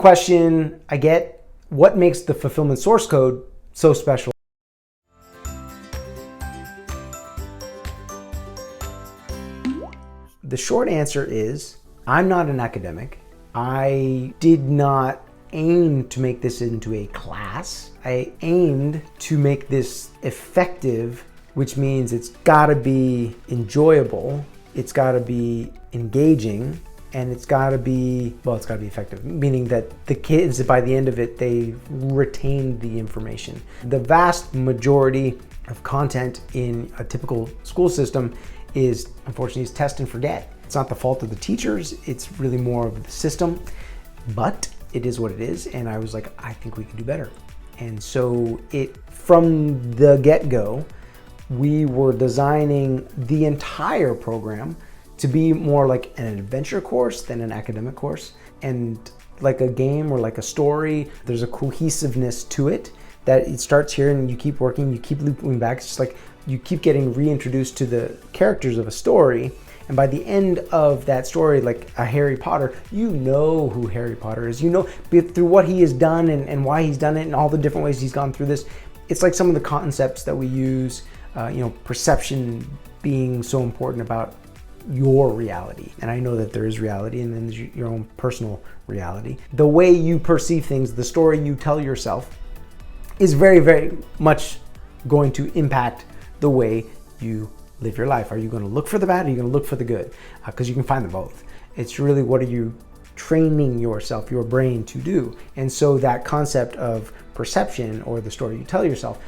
question, I get, what makes the fulfillment source code so special? The short answer is, I'm not an academic. I did not aim to make this into a class. I aimed to make this effective, which means it's gotta be enjoyable, it's gotta be engaging, and it's gotta be effective, meaning that the kids, by the end of it, they retained the information. The vast majority of content in a typical school system is, unfortunately, is test and forget. It's not the fault of the teachers, it's really more of the system, but it is what it is, and I was like, I think we can do better. And so from the get-go, we were designing the entire program to be more like an adventure course than an academic course. And like a game or like a story, there's a cohesiveness to it that it starts here and you keep working, you keep looping back. It's just like you keep getting reintroduced to the characters of a story. And by the end of that story, like a Harry Potter, you know who Harry Potter is. You know through what he has done and why he's done it and all the different ways he's gone through this. It's like some of the concepts that we use, perception being so important about your reality. And I know that there is reality and then there's your own personal reality. The way you perceive things, the story you tell yourself is very, very much going to impact the way you live your life. Are you going to look for the bad? Or are you going to look for the good? Because you can find them both. It's really, what are you training yourself, your brain to do? And so that concept of perception, or the story you tell yourself,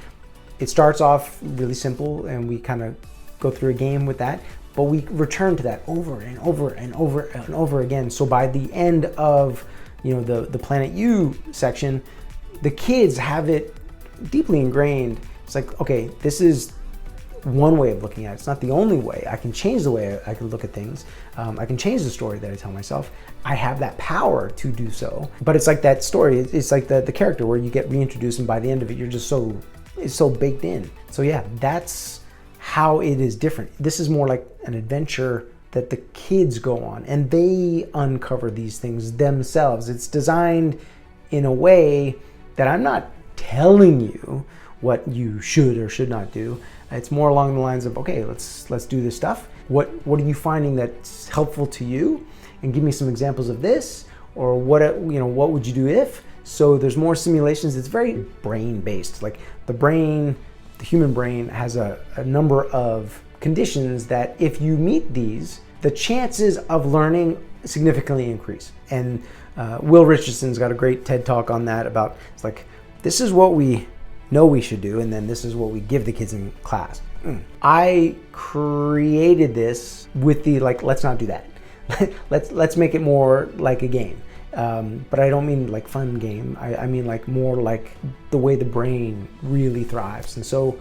it starts off really simple and we kind of go through a game with that, but we return to that over and over and over and over again. So by the end of the Planet U section, the kids have it deeply ingrained. It's like, okay, this is one way of looking at it. It's not the only way. I can change the way I can look at things. I can change the story that I tell myself. I have that power to do so. But it's like that story. It's like the character where you get reintroduced, and by the end of it, you're just it's so baked in. So yeah, that's how it is different. This is more like an adventure that the kids go on, and they uncover these things themselves. It's designed in a way that I'm not telling you what you should or should not do. It's more along the lines of, okay, let's do this stuff. What are you finding that's helpful to you? And give me some examples of this, or what would you do if? So there's more simulations. It's very brain based. Like the human brain has a number of conditions that if you meet these, the chances of learning significantly increase. And Will Richardson's got a great TED talk on that about, it's like, this is what we know we should do, and then this is what we give the kids in class. I created this with the, like, let's not do that. let's make it more like a game. But I don't mean like fun game. I mean like more like the way the brain really thrives. And so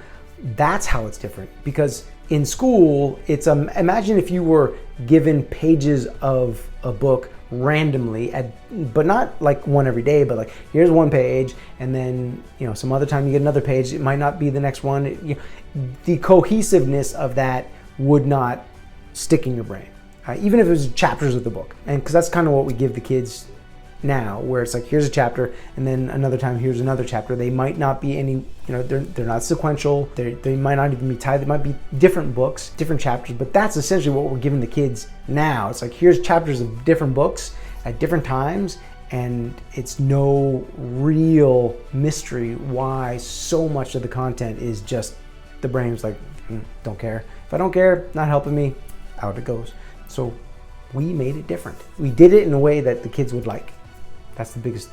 that's how it's different. Because in school, it's imagine if you were given pages of a book randomly, but not like one every day, but like here's one page, and then some other time you get another page. It might not be the next one. The cohesiveness of that would not stick in your brain, even if it was chapters of the book. And because that's kind of what we give the kids now, where it's like, here's a chapter, and then another time here's another chapter. They might not be any, they're not sequential. They might not even be tied. They might be different books, different chapters, but that's essentially what we're giving the kids now. It's like, here's chapters of different books at different times, and it's no real mystery why so much of the content is just the brain's like, don't care. If I don't care, not helping me, out it goes. So we made it different. We did it in a way that the kids would like. That's the biggest